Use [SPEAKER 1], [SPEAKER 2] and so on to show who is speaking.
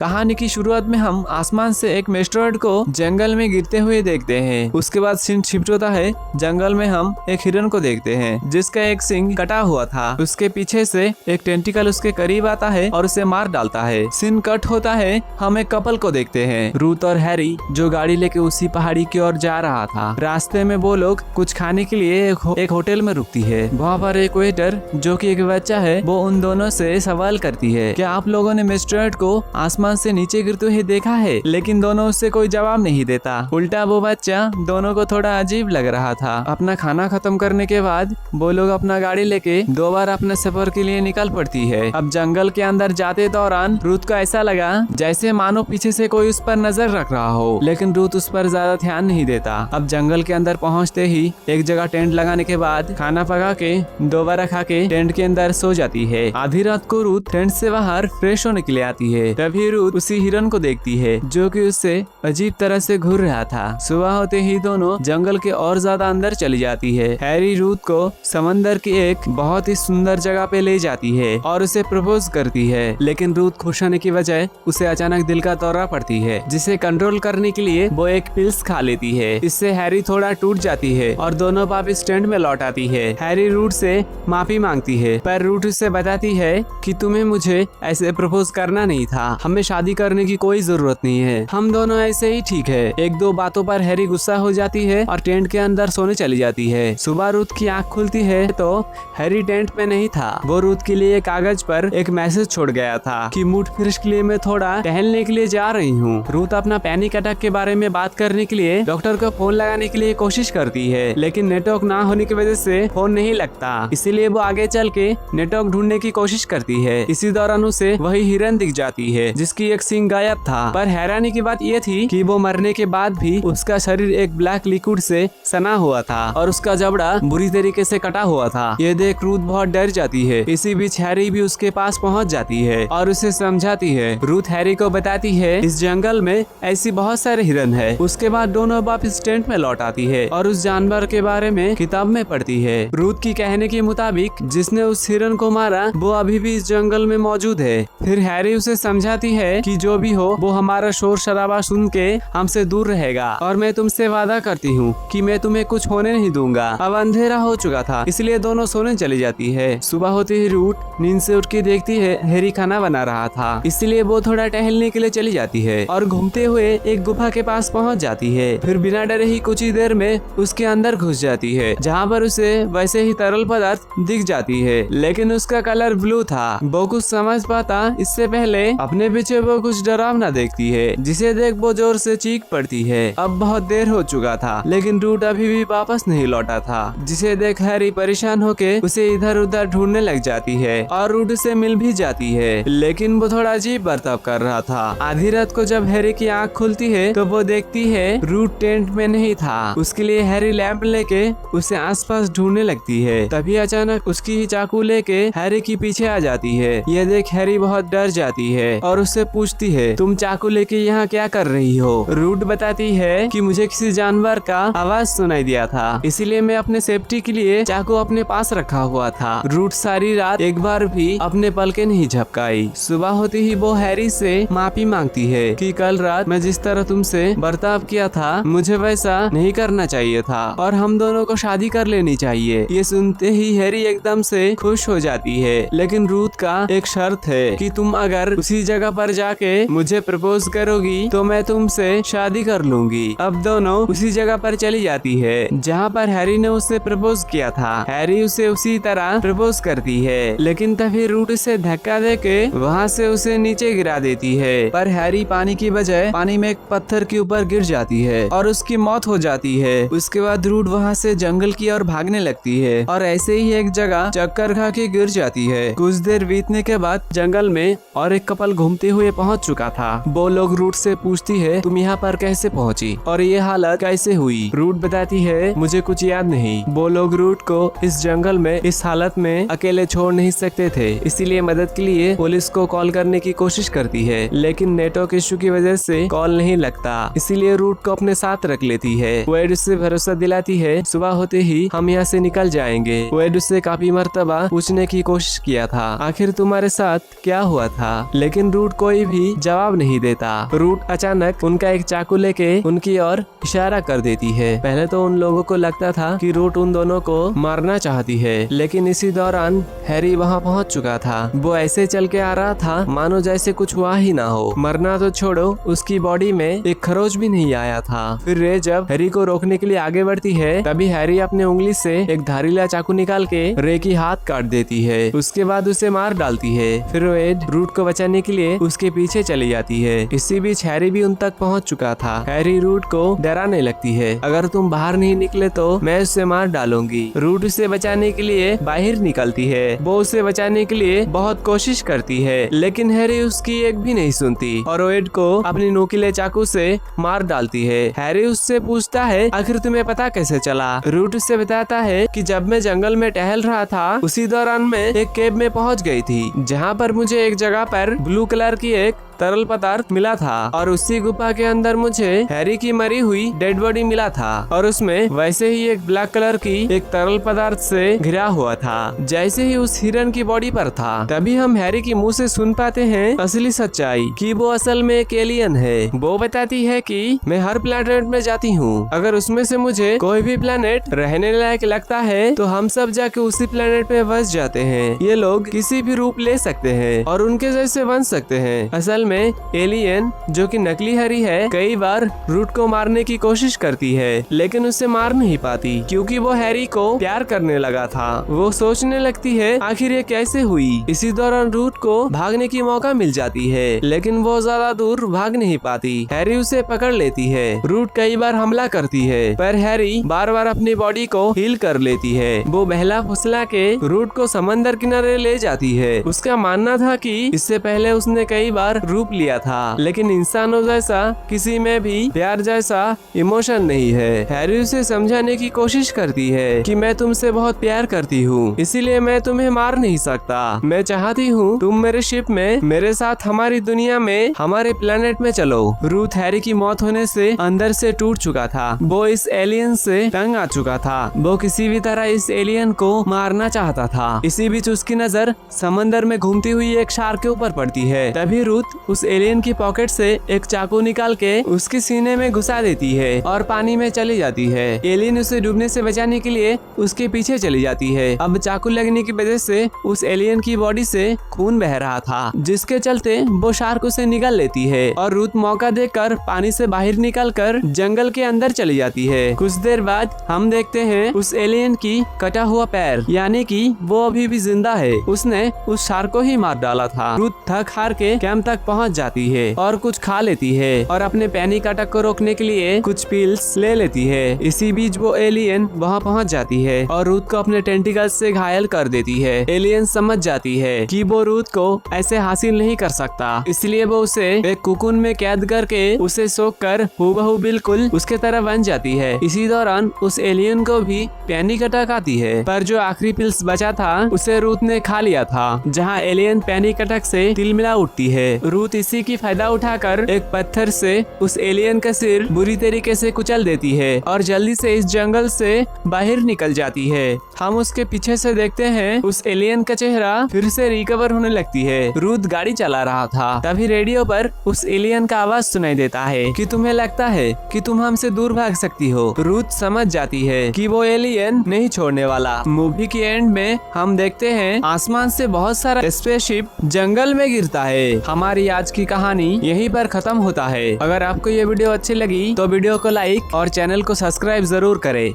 [SPEAKER 1] कहानी की शुरुआत में हम आसमान से एक एस्टेरॉयड को जंगल में गिरते हुए देखते हैं। उसके बाद सीन शिफ्ट होता है। जंगल में हम एक हिरन को देखते हैं जिसका एक सिंग कटा हुआ था। उसके पीछे से एक टेंटिकल उसके करीब आता है और उसे मार डालता है। सीन कट होता है। हम एक कपल को देखते हैं, रूथ और हैरी, जो गाड़ी लेके उसी पहाड़ी की ओर जा रहा था। रास्ते में वो लोग कुछ खाने के लिए एक होटल में रुकती है। वहाँ पर एक वेटर जो कि एक बच्चा है, वो उन दोनों से सवाल करती है, क्या आप लोगों ने एस्टेरॉयड को आसमान से नीचे गिरते हुए देखा है? लेकिन दोनों उससे कोई जवाब नहीं देता। उल्टा वो बच्चा दोनों को थोड़ा अजीब लग रहा था। अपना खाना खत्म करने के बाद वो लोग अपना गाड़ी लेके दोबारा अपने सफर के लिए निकल पड़ती है। अब जंगल के अंदर जाते दौरान रूथ को ऐसा लगा जैसे मानो पीछे से कोई उस पर नजर रख रहा हो, लेकिन रूथ उस पर ज्यादा ध्यान नहीं देता। अब जंगल के अंदर पहुंचते ही एक जगह टेंट लगाने के बाद खाना पका के दोबारा खा के टेंट के अंदर सो जाती है। आधी रात को रूथ टेंट से बाहर फ्रेश होने के लिए आती है। तभी रूथ उसी हिरन को देखती है जो कि उससे अजीब तरह से घूर रहा था। सुबह होते ही दोनों जंगल के और ज्यादा अंदर चली जाती है। हैरी रूथ को समंदर की एक बहुत ही सुंदर जगह पे ले जाती है और उसे प्रपोज करती है, लेकिन रूथ खुश होने की वजह उसे अचानक दिल का दौरा पड़ती है, जिसे कंट्रोल करने के लिए वो एक पिल्स खा लेती है। इससे हैरी थोड़ा टूट जाती है और दोनों वापिस टेंट में लौट आती है। हैरी रूथ से माफी मांगती है, पर रूथ उसे बताती है कि तुम्हें मुझे ऐसे प्रपोज करना नहीं था, हमें शादी करने की कोई जरूरत नहीं है, हम दोनों ऐसे ही ठीक है। एक दो बातों पर हैरी गुस्सा हो जाती है और टेंट के अंदर सोने चली जाती है। सुबह रूथ की आंख खुलती है तो हैरी टेंट में नहीं था। वो रूथ के लिए कागज पर एक मैसेज छोड़ गया था कि मूड फ्रेश के लिए मैं थोड़ा टहलने के लिए जा रही हूँ। रूथ अपना पैनिक अटैक के बारे में बात करने के लिए डॉक्टर को फोन लगाने के लिए कोशिश करती है, लेकिन नेटवर्क ना होने की वजह से फोन नहीं लगता। इसीलिए वो आगे चल के नेटवर्क ढूंढने की कोशिश करती है। इसी दौरान उसे वही हिरन दिख जाती है जिसकी एक सिंग गायब था। पर हैरानी की बात यह थी कि वो मरने के बाद भी उसका शरीर एक ब्लैक लिक्विड से सना हुआ था और उसका जबड़ा बुरी तरीके से कटा हुआ था। ये देख रूथ बहुत डर जाती है। इसी बीच हैरी भी उसके पास पहुंच जाती है और उसे समझाती है। रूथ हैरी को बताती है इस जंगल में ऐसी बहुत सारे हिरन है। उसके बाद दोनों वापस टेंट में लौट आती है और उस जानवर के बारे में किताब में पढ़ती है। रूथ की कहने के मुताबिक जिसने उस हिरन को मारा वो अभी भी इस जंगल में मौजूद है। फिर हैरी उसे समझाती है कि जो भी हो वो हमारा शोर शराबा सुन के हमसे दूर रहेगा और मैं तुमसे वादा करती हूँ कि मैं तुम्हें कुछ होने नहीं दूंगा। अब अंधेरा हो चुका था, इसलिए दोनों सोने चली जाती है। सुबह होते ही रूथ नींद से उठ के देखती है हैरी खाना बना रहा था, इसलिए वो थोड़ा टहलने के लिए चली जाती है और घूमते हुए एक गुफा के पास पहुँच जाती है। फिर बिना डरे ही कुछ ही देर में उसके अंदर घुस जाती है, जहाँ पर उसे वैसे ही तरल पदार्थ दिख जाती है, लेकिन उसका कलर ब्लू था। वो कुछ समझ पाता इससे पहले अपने पीछे वो कुछ डरावना देखती है, जिसे देख वो जोर से चीख पड़ती है। अब बहुत देर हो चुका था, लेकिन रूथ अभी भी वापस नहीं लौटा था, जिसे देख हैरी परेशान होके उसे इधर उधर ढूंढने लग जाती है और रूथ से मिल भी जाती है, लेकिन वो थोड़ा अजीब बर्ताव कर रहा था। आधी रात को जब हैरी की आंख खुलती है तो वो देखती है रूथ टेंट में नहीं था। उसके लिए हैरी लैंप लेके उसे आसपास ढूंढने लगती है। तभी अचानक उसकी ही चाकू लेके हैरी की पीछे आ जाती है। यह देख हैरी बहुत डर जाती है और उससे पूछती है तुम चाकू लेके यहाँ क्या कर रही हो? रूथ बताती है कि मुझे किसी जानवर का आवाज सुनाई दिया था, इसीलिए मैं अपने सेफ्टी के लिए चाकू अपने पास रखा हुआ था। रूथ सारी रात एक बार भी अपने पलके नहीं झपकाई। सुबह होते ही वो हैरी से माफी मांगती है कि कल रात मैं जिस तरह तुमसे बर्ताव किया था मुझे वैसा नहीं करना चाहिए था और हम दोनों को शादी कर लेनी चाहिए। ये सुनते ही हैरी एकदम से खुश हो जाती है, लेकिन रूथ का एक शर्त है कि तुम अगर उसी जगह पर जाके मुझे प्रपोज करोगी तो मैं तुमसे शादी कर लूंगी। अब दोनों उसी जगह पर चली जाती है जहाँ पर हैरी ने उससे प्रपोज किया था। हैरी उसे उसी तरह प्रपोज करती है, लेकिन तभी रूथ उसे धक्का देके वहाँ से उसे नीचे गिरा देती है। पर हैरी पानी की बजाय पानी में एक पत्थर के ऊपर गिर जाती है और उसकी मौत हो जाती है। उसके बाद रूथ वहाँ से जंगल की ओर भागने लगती है और ऐसे ही एक जगह चक्कर खा के गिर जाती है। कुछ देर बीतने के बाद जंगल में और एक कपल घूमते हुए पहुंच चुका था। वो लोग रूथ से पूछती है तुम यहाँ पर कैसे पहुंची और ये हालत कैसे हुई? रूथ बताती है मुझे कुछ याद नहीं। वो लोग रूथ को इस जंगल में इस हालत में अकेले छोड़ नहीं सकते थे, इसीलिए मदद के लिए पुलिस को कॉल करने की कोशिश करती है, लेकिन नेटवर्क इश्यू की वजह से कॉल नहीं लगता, इसीलिए रूथ को अपने साथ रख लेती है। वेड उससे भरोसा दिलाती है सुबह होते ही हम यहाँ से निकल जाएंगे। वेड उससे काफी मर्तबा पूछने की कोशिश किया था आखिर तुम्हारे साथ क्या हुआ था, लेकिन रूथ कोई कोई भी जवाब नहीं देता। रूट अचानक उनका एक चाकू लेके उनकी ओर इशारा कर देती है। पहले तो उन लोगों को लगता था कि रूट उन दोनों को मारना चाहती है, लेकिन इसी दौरान हैरी वहाँ पहुँच चुका था। वो ऐसे चल के आ रहा था मानो जैसे कुछ हुआ ही ना हो। मरना तो छोड़ो, उसकी बॉडी में एक खरोच भी नहीं आया था। फिर रे जब हैरी को रोकने के लिए आगे बढ़ती है, तभी हैरी अपने उंगली से एक धारीला चाकू निकाल के रे की हाथ काट देती है। उसके बाद उसे मार डालती है। फिर वेड रूट को बचाने के लिए उसके पीछे चली जाती है। इसी बीच हैरी भी उन तक पहुंच चुका था। हैरी रूट को डराने लगती है, अगर तुम बाहर नहीं निकले तो मैं उसे मार डालूंगी। रूट उसे बचाने के लिए बाहर निकलती है। वो उसे बचाने के लिए बहुत कोशिश करती है, लेकिन हैरी उसकी एक भी नहीं सुनती और वेड को अपनी नोकीले चाकू से मार डालती है। हैरी उससे पूछता है, आखिर तुम्हें पता कैसे चला? रूट उससे बताता है कि जब मैं जंगल में टहल रहा था, उसी दौरान मैं एक केव में पहुंच गई थी, जहां पर मुझे एक जगह पर ब्लू कलर की एक तरल पदार्थ मिला था और उसी गुफा के अंदर मुझे हैरी की मरी हुई डेड बॉडी मिला था और उसमें वैसे ही एक ब्लैक कलर की एक तरल पदार्थ से घिरा हुआ था, जैसे ही उस हिरन की बॉडी पर था। तभी हम हैरी की मुंह से सुन पाते हैं असली सच्चाई कि वो असल में एक एलियन है। वो बताती है कि मैं हर प्लेनेट में जाती हूँ, अगर उसमें से मुझे कोई भी प्लेनेट रहने लायक लगता है तो हम सब जाके उसी प्लेनेट पे बस जाते हैं। ये लोग किसी भी रूप ले सकते हैं और उनके जैसे बन सकते हैं। असल में एलियन जो कि नकली हैरी है, कई बार रूट को मारने की कोशिश करती है, लेकिन उसे मार नहीं पाती क्योंकि वो हैरी को प्यार करने लगा था। वो सोचने लगती है आखिर ये कैसे हुई। इसी दौरान रूट को भागने की मौका मिल जाती है, लेकिन वो ज्यादा दूर भाग नहीं पाती। हैरी उसे पकड़ लेती है। रूट कई बार हमला करती है, पर हैरी बार बार अपनी बॉडी को हील कर लेती है। वो बहला फुसला के रूट को समंदर किनारे ले जाती है। उसका मानना था कि इससे पहले उसने कई बार रूप लिया था, लेकिन इंसानों जैसा किसी में भी प्यार जैसा इमोशन नहीं है। हैरी उसे समझाने की कोशिश करती है कि मैं तुमसे बहुत प्यार करती हूँ, इसीलिए मैं तुम्हें मार नहीं सकता। मैं चाहती हूँ तुम मेरे शिप में मेरे साथ हमारी दुनिया में, हमारे प्लेनेट में चलो। रूथ हैरी की मौत होने से अंदर से टूट चुका था। वो इस एलियन से तंग आ चुका था। वो किसी भी तरह इस एलियन को मारना चाहता था। इसी बीच उसकी नजर समंदर में घूमती हुई एक शार्क के ऊपर पड़ती है। तभी रूथ उस एलियन की पॉकेट से एक चाकू निकाल के उसके सीने में घुसा देती है और पानी में चली जाती है। एलियन उसे डूबने से बचाने के लिए उसके पीछे चली जाती है। अब चाकू लगने की वजह से उस एलियन की बॉडी से खून बह रहा था, जिसके चलते वो शार्क उसे निगल लेती है और रूथ मौका देकर पानी से बाहर निकलकर जंगल के अंदर चली जाती है। कुछ देर बाद हम देखते हैं उस एलियन की कटा हुआ पैर, यानी कि वो अभी भी जिंदा है। उसने उस शार्क को ही मार डाला था। रूथ थक हार के कैंप तक पहुंच जाती है और कुछ खा लेती है और अपने पैनिक अटैक को रोकने के लिए कुछ पिल्स ले लेती है। इसी बीच वो एलियन वहां पहुंच जाती है और रूथ को अपने टेंटिकल्स से घायल कर देती है। एलियन समझ जाती है कि वो रूथ को ऐसे हासिल नहीं कर सकता, इसलिए वो उसे एक कुकुन में कैद करके उसे सोख कर हूबहू बिल्कुल उसके तरह बन जाती है। इसी दौरान उस एलियन को भी पैनिक अटैक आती है, पर जो आखिरी पिल्स बचा था उसे रूथ ने खा लिया था, जहाँ एलियन पैनिक अटैक से तिलमिला उठती है। रूथ इसी की फायदा उठाकर एक पत्थर से उस एलियन का सिर बुरी तरीके से कुचल देती है और जल्दी से इस जंगल से बाहर निकल जाती है। हम उसके पीछे से देखते हैं उस एलियन का चेहरा फिर से रिकवर होने लगती है। रूथ गाड़ी चला रहा था, तभी रेडियो पर उस एलियन का आवाज सुनाई देता है कि तुम्हें लगता है कि तुम हमसे दूर भाग सकती हो। रूथ समझ जाती है कि वो एलियन नहीं छोड़ने वाला। मूवी के एंड में हम देखते हैं आसमान से बहुत सारा स्पेसशिप जंगल में गिरता है। हमारी आज की कहानी यहीं पर खत्म होता है। अगर आपको ये वीडियो अच्छी लगी तो वीडियो को लाइक और चैनल को सब्सक्राइब जरूर करें।